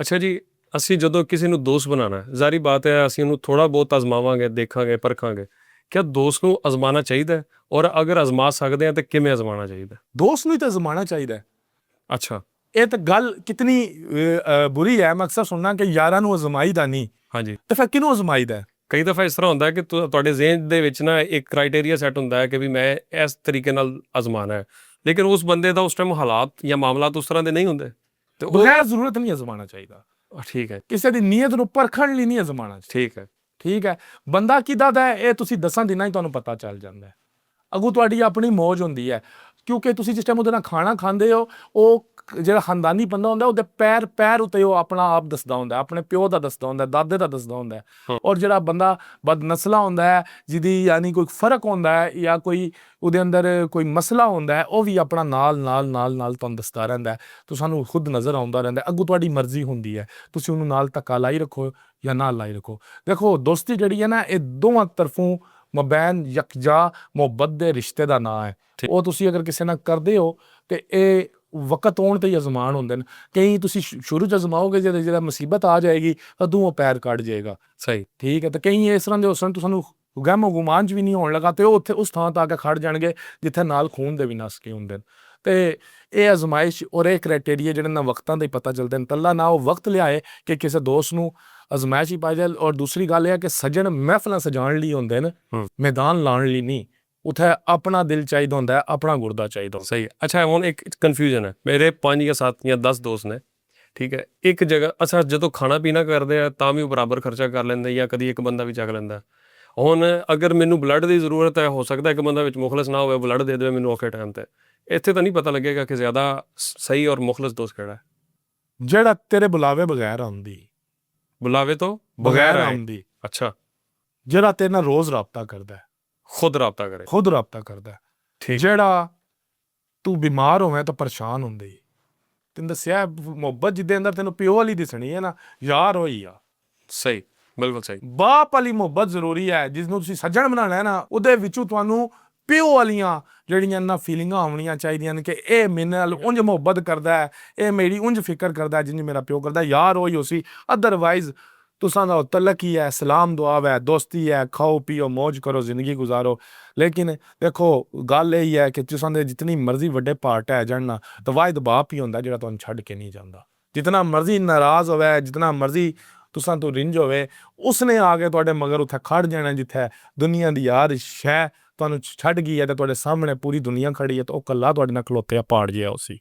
ਅੱਛਾ ਜੀ, ਅਸੀਂ ਜਦੋਂ ਕਿਸੇ ਨੂੰ ਦੋਸਤ ਬਣਾਉਣਾ ਹੈ, ਜ਼ਾਹਰੀ ਬਾਤ ਹੈ ਅਸੀਂ ਉਹਨੂੰ ਥੋੜ੍ਹਾ ਬਹੁਤ ਅਜ਼ਮਾਵਾਂਗੇ, ਦੇਖਾਂਗੇ, ਪਰਖਾਂਗੇ। ਕਿਆ ਦੋਸਤ ਨੂੰ ਅਜ਼ਮਾਉਣਾ ਚਾਹੀਦਾ ਹੈ? ਔਰ ਅਗਰ ਅਜ਼ਮਾ ਸਕਦੇ ਹਾਂ ਤਾਂ ਕਿਵੇਂ ਅਜ਼ਮਾਉਣਾ ਚਾਹੀਦਾ? ਦੋਸਤ ਨੂੰ ਹੀ ਤਾਂ ਅਜ਼ਮਾਉਣਾ ਚਾਹੀਦਾ ਹੈ। ਅੱਛਾ। ਇਹ ਤਾਂ ਗੱਲ ਕਿਤਨੀ ਬੁਰੀ ਹੈ। ਮੈਂ ਅਕਸਰ ਸੁਣਨਾ ਕਿ ਯਾਰਾਂ ਨੂੰ ਅਜ਼ਮਾਈਦਾ ਨਹੀਂ, ਹਾਂਜੀ। ਤੇ ਫਿਰ ਕਿਹਨੂੰ ਅਜ਼ਮਾਈਦਾ ਹੈ? ਕਈ ਦਫਾ ਇਸ ਤਰ੍ਹਾਂ ਹੁੰਦਾ ਹੈ ਕਿ ਤੁਹਾਡੇ ਜ਼ਿਹਨ ਦੇ ਵਿੱਚ ਨਾ ਇੱਕ ਕ੍ਰਾਈਟੇਰੀਆ ਸੈੱਟ ਹੁੰਦਾ ਹੈ ਕਿ ਵੀ ਮੈਂ ਇਸ ਤਰੀਕੇ ਨਾਲ ਅਜ਼ਮਾਉਣਾ ਹੈ, ਲੇਕਿਨ ਉਸ ਬੰਦੇ ਦਾ ਉਸ ਟਾਈਮ ਹਾਲਾਤ ਜਾਂ ਮਾਮਲਾਤ ਉਸ ਤਰ੍ਹਾਂ ਦੇ ਨਹੀਂ ਹੁੰਦੇ ਤੇ ਉਹ ਬਗੈਰ ਜ਼ਰੂਰਤ ਨਹੀਂ ਅਜ਼ਮਾਉਣਾ ਚਾਹੀਦਾ। ਠੀਕ ਹੈ। ਕਿਸੇ ਦੀ ਨੀਅਤ ਨੂੰ ਪਰਖਣ ਲਈ ਨਹੀਂ ਅਜ਼ਮਾਉਣਾ ਚਾਹੀਦਾ। ਠੀਕ ਹੈ। ਠੀਕ ਹੈ। ਬੰਦਾ ਕਿੱਦਾਂ ਦਾ ਹੈ ਇਹ ਤੁਸੀਂ 10 ਦਿਨਾਂ ਹੀ ਤੁਹਾਨੂੰ ਪਤਾ ਚੱਲ ਜਾਂਦਾ ਹੈ। ਅੱਗੋਂ ਤੁਹਾਡੀ ਆਪਣੀ ਮੌਜ ਹੁੰਦੀ ਹੈ, ਕਿਉਂਕਿ ਤੁਸੀਂ ਜਿਸ ਟਾਈਮ ਉਹਦੇ ਨਾਲ ਖਾਣਾ ਖਾਂਦੇ ਹੋ, ਉਹ ਜਿਹੜਾ ਖਾਨਦਾਨੀ ਬੰਦਾ ਹੁੰਦਾ ਉਹਦੇ ਪੈਰ ਉੱਤੇ ਉਹ ਆਪਣਾ ਆਪ ਦੱਸਦਾ ਹੁੰਦਾ, ਆਪਣੇ ਪਿਓ ਦਾ ਦੱਸਦਾ ਹੁੰਦਾ, ਦਾਦੇ ਦਾ ਦੱਸਦਾ ਹੁੰਦਾ। ਔਰ ਜਿਹੜਾ ਬੰਦਾ ਬਦਨਸਲਾ ਹੁੰਦਾ ਹੈ, ਜਿਹਦੀ ਯਾਨੀ ਕੋਈ ਫਰਕ ਹੁੰਦਾ ਹੈ ਜਾਂ ਕੋਈ ਉਹਦੇ ਅੰਦਰ ਕੋਈ ਮਸਲਾ ਹੁੰਦਾ ਹੈ, ਉਹ ਵੀ ਆਪਣਾ ਨਾਲ ਤੁਹਾਨੂੰ ਦੱਸਦਾ ਰਹਿੰਦਾ। ਤਾਂ ਸਾਨੂੰ ਖੁਦ ਨਜ਼ਰ ਆਉਂਦਾ ਰਹਿੰਦਾ। ਅੱਗੋਂ ਤੁਹਾਡੀ ਮਰਜ਼ੀ ਹੁੰਦੀ ਹੈ, ਤੁਸੀਂ ਉਹਨੂੰ ਨਾਲ ਧੱਕਾ ਲਾਈ ਰੱਖੋ ਜਾਂ ਨਾ ਲਾਈ ਰੱਖੋ। ਦੇਖੋ ਦੋਸਤੀ ਜਿਹੜੀ ਹੈ ਨਾ, ਇਹ ਦੋਵਾਂ ਤਰਫੋਂ ਮਬੈਨ ਯਕਜਾ ਮੁਹੱਬਤ ਦੇ ਰਿਸ਼ਤੇ ਦਾ ਨਾਂ ਹੈ। ਉਹ ਤੁਸੀਂ ਅਗਰ ਕਿਸੇ ਨਾਲ ਕਰਦੇ ਹੋ ਤੇ ਇਹ ਵਕਤ ਆਉਣ ਤੇ ਹੀ ਅਜ਼ਮਾਨ ਹੁੰਦੇ ਨੇ। ਕਈ ਤੁਸੀਂ ਸ਼ੁਰੂ 'ਚ ਅਜ਼ਮਾਓਗੇ, ਜਿਹੜਾ ਮੁਸੀਬਤ ਆ ਜਾਏਗੀ ਉਦੋਂ ਉਹ ਪੈਰ ਕੱਢ ਜਾਏਗਾ। ਸਹੀ। ਠੀਕ ਹੈ। ਤੇ ਕਈ ਇਸ ਤਰ੍ਹਾਂ ਦੇ ਹੁਸਨ ਤੁਹਾਨੂੰ ਗਹਿਮੋ ਗੁਮਾਨ 'ਚ ਵੀ ਨਹੀਂ ਹੋਣ ਲੱਗਾ, ਤੇ ਉਹ ਉੱਥੇ ਉਸ ਥਾਂ ਤੇ ਆ ਕੇ ਖੜ ਜਾਣਗੇ ਜਿੱਥੇ ਨਾਲ ਖੂਨ ਦੇ ਵੀ ਨਸਕੇ ਹੁੰਦੇ ਨੇ। ਤੇ ਇਹ ਅਜ਼ਮਾਇਸ਼ ਔਰ ਇਹ ਕ੍ਰਾਈਟੇਰੀਆ ਜਿਹੜੇ ਨਾ ਵਕਤਾਂ ਦੇ ਪਤਾ ਚੱਲਦੇ ਨੇ। ਤੱਲਾ ਨਾ ਉਹ ਵਕਤ ਲਿਆਏ ਕਿ ਕਿਸੇ ਦੋਸਤ ਨੂੰ ਅਜ਼ਮਾਇਸ਼ ਹੀ ਪਾਈ ਜਾਏ। ਔਰ ਦੂਸਰੀ ਗੱਲ ਇਹ ਹੈ ਕਿ ਸੱਜਣ ਮਹਿਫਲਾਂ ਸਜਾਉਣ ਲਈ ਹੁੰਦੇ ਨੇ, ਮੈਦਾਨ ਲਾਉਣ ਲਈ ਨਹੀਂ। ਉੱਥੇ ਆਪਣਾ ਦਿਲ ਚਾਹੀਦਾ ਹੁੰਦਾ ਹੈ, ਆਪਣਾ ਗੁਰਦਾ ਚਾਹੀਦਾ। ਸਹੀ। ਅੱਛਾ, ਹੁਣ ਇੱਕ ਕਨਫਿਊਜ਼ਨ ਹੈ। ਮੇਰੇ 5 ਜਾਂ 7 ਜਾਂ 10 ਦੋਸਤ ਨੇ, ਠੀਕ ਹੈ। ਇੱਕ ਜਗ੍ਹਾ ਅੱਛਾ ਜਦੋਂ ਖਾਣਾ ਪੀਣਾ ਕਰਦੇ ਆ ਤਾਂ ਵੀ ਉਹ ਬਰਾਬਰ ਖਰਚਾ ਕਰ ਲੈਂਦੇ, ਜਾਂ ਕਦੀ ਇੱਕ ਬੰਦਾ ਵੀ ਚੱਕ ਲੈਂਦਾ। ਹੁਣ ਅਗਰ ਮੈਨੂੰ ਬਲੱਡ ਦੀ ਜ਼ਰੂਰਤ ਹੈ, ਹੋ ਸਕਦਾ ਇੱਕ ਬੰਦਾ ਵਿੱਚ ਮੁਖਲਸ ਨਾ ਹੋਵੇ, ਬਲੱਡ ਦੇ ਦੇਵੇ ਮੈਨੂੰ ਔਖੇ ਟਾਈਮ 'ਤੇ। ਇੱਥੇ ਤਾਂ ਨਹੀਂ ਪਤਾ ਲੱਗੇਗਾ ਕਿ ਜ਼ਿਆਦਾ ਸਹੀ ਔਰ ਮੁਖਲਸ ਦੋਸਤ ਕਿਹੜਾ ਹੈ? ਜਿਹੜਾ ਤੇਰੇ ਬੁਲਾਵੇ ਬਗੈਰ ਆਉਂਦੀ, ਬੁਲਾਵੇ ਤੋਂ ਬਗੈਰ ਆਉਂਦੀ। ਅੱਛਾ। ਜਿਹੜਾ ਤੇਰੇ ਨਾਲ ਰੋਜ਼ ਰਾਬਤਾ ਕਰਦਾ, ਖੁਦ ਰਾਬਤਾ ਕਰੇ, ਖੁਦ ਰਾਬਤਾ ਕਰਦਾ। ਜਿਹੜਾ ਤੂੰ ਬਿਮਾਰ ਹੋਵੇਂ ਤਾਂ ਪਰੇਸ਼ਾਨ ਹੁੰਦੀ। ਤੈਨੂੰ ਦੱਸਿਆ ਮੁਹੱਬਤ ਜਿਹਦੇ ਅੰਦਰ ਤੈਨੂੰ ਪਿਓ ਵਾਲੀ ਦਿਸਣੀ ਹੈ ਨਾ, ਯਾਰ ਹੋਈ ਆ। ਸਹੀ, ਬਿਲਕੁਲ ਸਹੀ। ਬਾਪ ਵਾਲੀ ਮੁਹੱਬਤ ਜ਼ਰੂਰੀ ਹੈ। ਜਿਸਨੂੰ ਤੁਸੀਂ ਸੱਜਣ ਬਣਾਉਣਾ ਹੈ ਨਾ, ਉਹਦੇ ਵਿੱਚੋਂ ਤੁਹਾਨੂੰ ਪਿਓ ਵਾਲੀਆਂ ਜਿਹੜੀਆਂ ਇਹਨਾਂ ਫੀਲਿੰਗਾਂ ਆਉਣੀਆਂ ਚਾਹੀਦੀਆਂ ਨੇ ਕਿ ਇਹ ਮੇਰੇ ਨਾਲ ਉਂਝ ਮੁਹੱਬਤ ਕਰਦਾ ਹੈ, ਇਹ ਮੇਰੀ ਉਂਝ ਫਿਕਰ ਕਰਦਾ ਜਿੰਝ ਮੇਰਾ ਪਿਓ ਕਰਦਾ। ਯਾਰ ਉਹੀ ਹੋ ਸੀ। ਅਦਰਵਾਈਜ਼ ਤੁਸਾਂ ਦਾ ਤਲਕ ਹੀ ਹੈ, ਸਲਾਮ ਦੁਆ ਹੈ, ਦੋਸਤੀ ਹੈ, ਖਾਓ ਪੀਓ ਮੌਜ ਕਰੋ, ਜ਼ਿੰਦਗੀ ਗੁਜ਼ਾਰੋ। ਲੇਕਿਨ ਦੇਖੋ ਗੱਲ ਇਹ ਹੀ ਹੈ ਕਿ ਤੁਸਾਂ ਦੇ ਜਿਤਨੀ ਮਰਜ਼ੀ ਵੱਡੇ ਪਾਰਟ ਹੈ ਜਾਣਨਾ, ਤਾਂ ਵਾਹਿਦ ਬਾਪ ਹੀ ਹੁੰਦਾ ਜਿਹੜਾ ਤੁਹਾਨੂੰ ਛੱਡ ਕੇ ਨਹੀਂ ਜਾਂਦਾ। ਜਿਤਨਾ ਮਰਜ਼ੀ ਨਾਰਾਜ਼ ਹੋਵੇ, ਜਿਤਨਾ ਮਰਜ਼ੀ ਤੁਸਾਂ ਤੋਂ ਰਿੰਝ ਹੋਵੇ, ਉਸਨੇ ਆ ਕੇ ਤੁਹਾਡੇ ਮਗਰ ਉੱਥੇ ਖੜ ਜਾਣਾ। ਜਿੱਥੇ ਦੁਨੀਆ ਦੀ ਯਾਰ ਸ਼ੈ ਤੁਹਾਨੂੰ ਛੱਡ ਗਈ ਹੈ ਤੇ ਤੁਹਾਡੇ ਸਾਹਮਣੇ ਪੂਰੀ ਦੁਨੀਆ ਖੜੀ ਹੈ, ਤਾਂ ਉਹ ਇਕੱਲਾ ਤੁਹਾਡੇ ਨਾਲ ਖਲੋਤੇ ਆ ਪਹਾੜ ਜਿਹਾ ਉਹ ਸੀ।